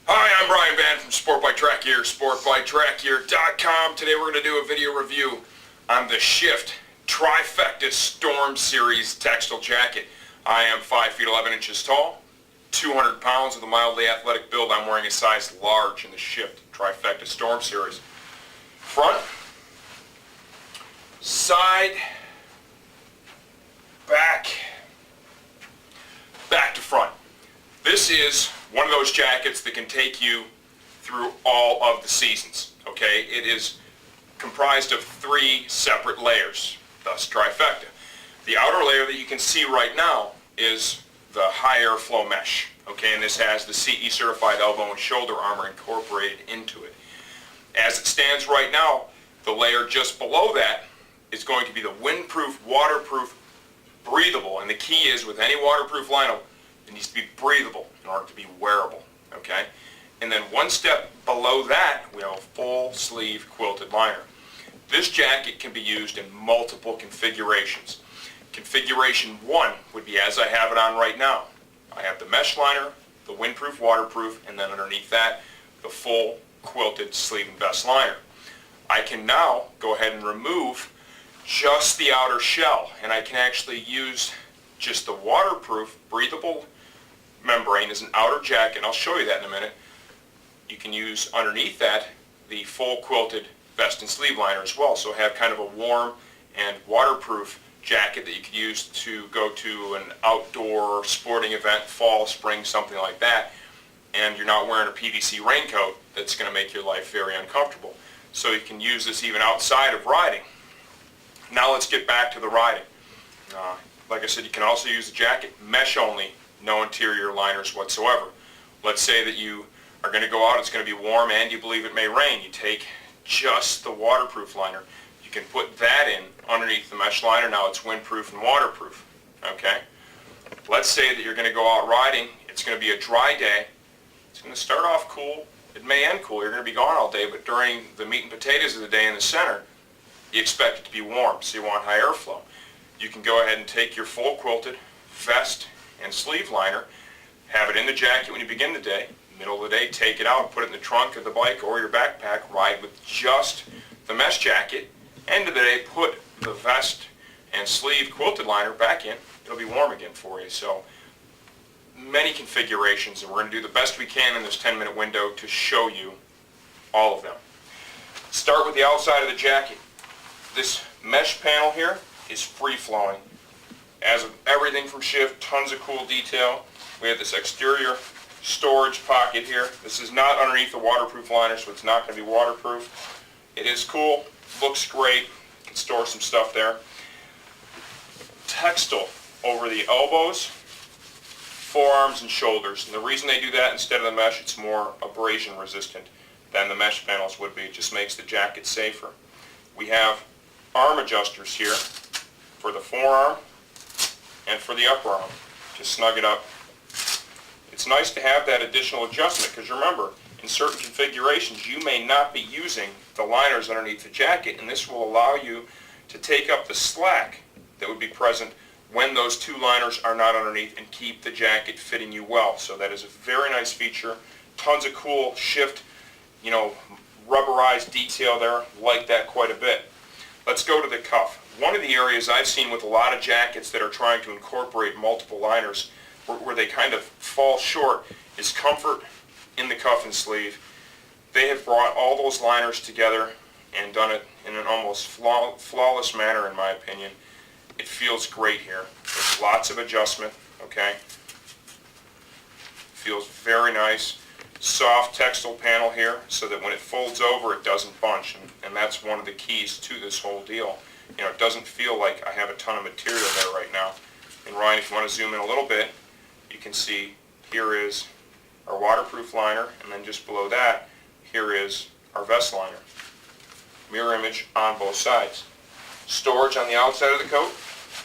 Hi, I'm Brian Van from Sport by Track Gear, sportbytrackgear.com. Today we're going to do a video review on the Shift Trifecta Storm Series textile jacket. I am 5 feet 11 inches tall, 200 pounds with a mildly athletic build. I'm wearing a size large in the Shift Trifecta Storm Series. Front, side, back to front. This is one of those jackets that can take you through all of the seasons, okay? It is comprised of 3 separate layers, thus trifecta. The outer layer that you can see right now is the high airflow mesh, okay? And this has the CE certified elbow and shoulder armor incorporated into it. As it stands right now, the layer just below that is going to be the windproof, waterproof, breathable. And the key is with any waterproof lino, it needs to be breathable in order to be wearable, okay? And then one step below that, we have a full sleeve quilted liner. This jacket can be used in multiple configurations. Configuration 1 would be as I have it on right now. I have the mesh liner, the windproof, waterproof, and then underneath that, the full quilted sleeve and vest liner. I can now go ahead and remove just the outer shell, and I can actually use just the waterproof, breathable membrane as an outer jacket. I'll show you that in a minute. You can use underneath that the full quilted vest and sleeve liner as well, so have kind of a warm and waterproof jacket that you could use to go to an outdoor sporting event, fall, spring, something like that, and you're not wearing a PVC raincoat that's going to make your life very uncomfortable. So you can use this even outside of riding. Now let's get back to the riding. Like I said, you can also use the jacket mesh only, no interior liners whatsoever. Let's say that you are going to go out, it's going to be warm and you believe it may rain. You take just the waterproof liner. You can put that in underneath the mesh liner. Now it's windproof and waterproof. Okay? Let's say that you're going to go out riding. It's going to be a dry day. It's going to start off cool. It may end cool. You're going to be gone all day, but during the meat and potatoes of the day in the center, you expect it to be warm, so you want high airflow. You can go ahead and take your full quilted vest and sleeve liner, have it in the jacket when you begin the day, middle of the day, take it out, put it in the trunk of the bike or your backpack, ride with just the mesh jacket, end of the day, put the vest and sleeve quilted liner back in, it'll be warm again for you. So many configurations, and we're going to do the best we can in this 10-minute window to show you all of them. Start with the outside of the jacket. This mesh panel here is free-flowing. As of everything from Shift, tons of cool detail. We have this exterior storage pocket here. This is not underneath the waterproof liner, so it's not going to be waterproof. It is cool, looks great. You can store some stuff there. Textile over the elbows, forearms, and shoulders. And the reason they do that instead of the mesh, it's more abrasion resistant than the mesh panels would be. It just makes the jacket safer. We have arm adjusters here for the forearm and for the upper arm to snug it up. It's nice to have that additional adjustment because remember, in certain configurations you may not be using the liners underneath the jacket, and this will allow you to take up the slack that would be present when those 2 liners are not underneath and keep the jacket fitting you well. So that is a very nice feature. Tons of cool Shift, rubberized detail there. Like that quite a bit. Let's go to the cuff. One of the areas I've seen with a lot of jackets that are trying to incorporate multiple liners where they kind of fall short is comfort in the cuff and sleeve. They have brought all those liners together and done it in an almost flawless manner, in my opinion. It feels great here. There's lots of adjustment, okay? Feels very nice. Soft textile panel here so that when it folds over it doesn't bunch, and that's one of the keys to this whole deal. It doesn't feel like I have a ton of material there right now. And Ryan, if you want to zoom in a little bit, you can see here is our waterproof liner, and then just below that here is our vest liner. Mirror image on both sides. Storage on the outside of the coat,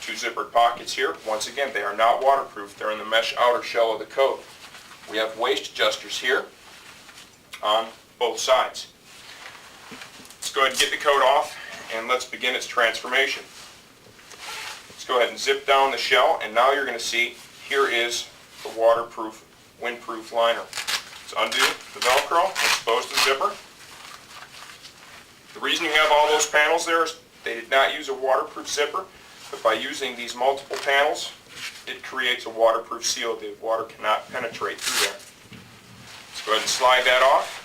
2 zippered pockets here. Once again, they are not waterproof, they're in the mesh outer shell of the coat. We have waist adjusters here on both sides. Let's go ahead and get the coat off and let's begin its transformation. Let's go ahead and zip down the shell, and now you're going to see here is the waterproof, windproof liner. Let's undo the Velcro, expose the zipper. The reason you have all those panels there is they did not use a waterproof zipper, but by using these multiple panels, it creates a waterproof seal. The water cannot penetrate through there. Let's go ahead and slide that off.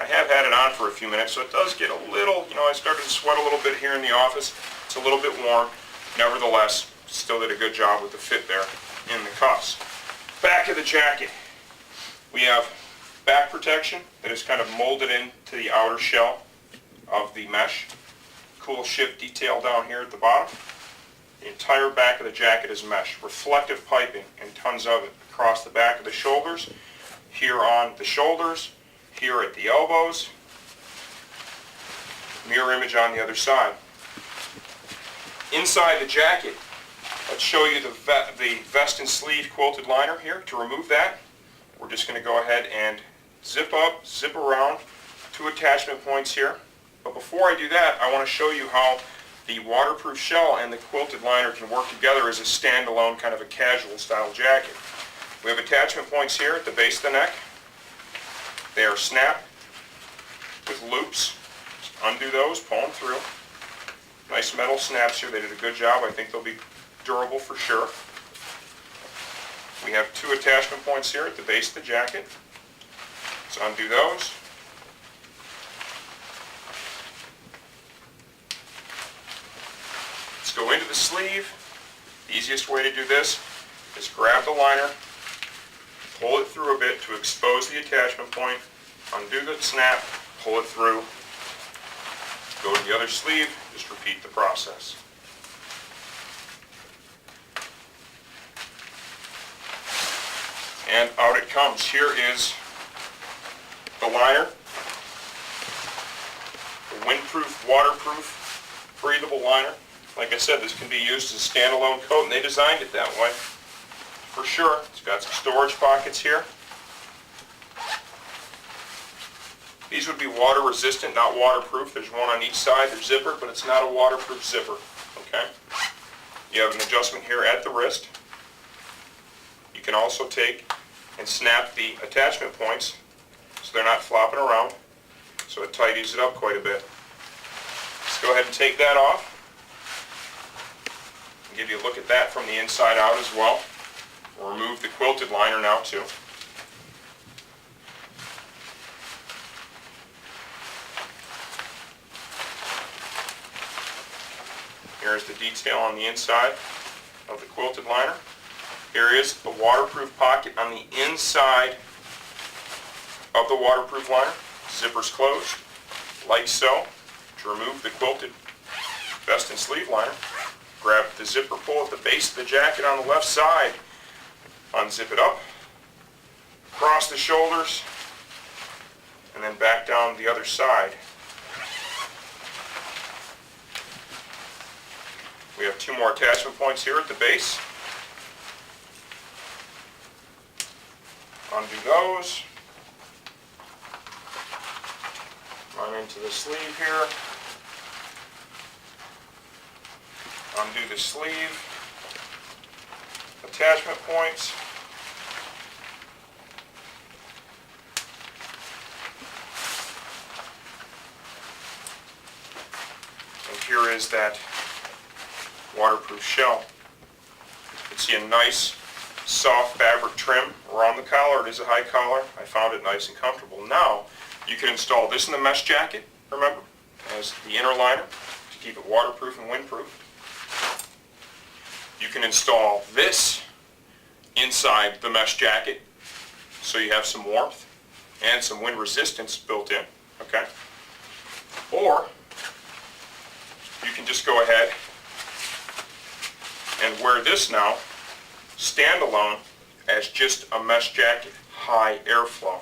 I have had it on for a few minutes, so it does get a little, I started to sweat a little bit here in the office. It's a little bit warm. Nevertheless, still did a good job with the fit there in the cuffs. Back of the jacket. We have back protection that is kind of molded into the outer shell of the mesh. Cool shift detail down here at the bottom. The entire back of the jacket is mesh. Reflective piping and tons of it across the back of the shoulders, here on the shoulders, here at the elbows. Mirror image on the other side. Inside the jacket, let's show you the vest and sleeve quilted liner here. To remove that, we're just going to go ahead and zip up, zip around, 2 attachment points here. But before I do that, I want to show you how the waterproof shell and the quilted liner can work together as a standalone kind of a casual style jacket. We have attachment points here at the base of the neck. They are snapped with loops. Just undo those, pull them through. Nice metal snaps here. They did a good job. I think they'll be durable for sure. We have 2 attachment points here at the base of the jacket. Let's undo those. Let's go into the sleeve. The easiest way to do this is grab the liner, pull it through a bit to expose the attachment point, undo the snap, pull it through, go to the other sleeve, just repeat the process. And out it comes. Here is the liner, the windproof, waterproof, breathable liner. Like I said, this can be used as a standalone coat, and they designed it that way. For sure. It's got some storage pockets here. These would be water resistant, not waterproof. There's one on each side. They're zippered, but it's not a waterproof zipper. Okay? You have an adjustment here at the wrist. You can also take and snap the attachment points so they're not flopping around. So it tidies it up quite a bit. Let's go ahead and take that off. And give you a look at that from the inside out as well. We'll remove the quilted liner now too. Here's the detail on the inside of the quilted liner. Here is the waterproof pocket on the inside of the waterproof liner. Zipper's closed, like so. To remove the quilted vest and sleeve liner, grab the zipper pull at the base of the jacket on the left side. Unzip it up, across the shoulders, and then back down the other side. We have 2 more attachment points here at the base. Undo those. Run into the sleeve here. Undo the sleeve. Attachment points. And here is that waterproof shell. You can see a nice soft fabric trim around the collar. It is a high collar. I found it nice and comfortable. Now you can install this in the mesh jacket, remember, as the inner liner to keep it waterproof and windproof. You can install this inside the mesh jacket so you have some warmth and some wind resistance built in, okay? Or you can just go ahead and wear this now standalone as just a mesh jacket, high airflow.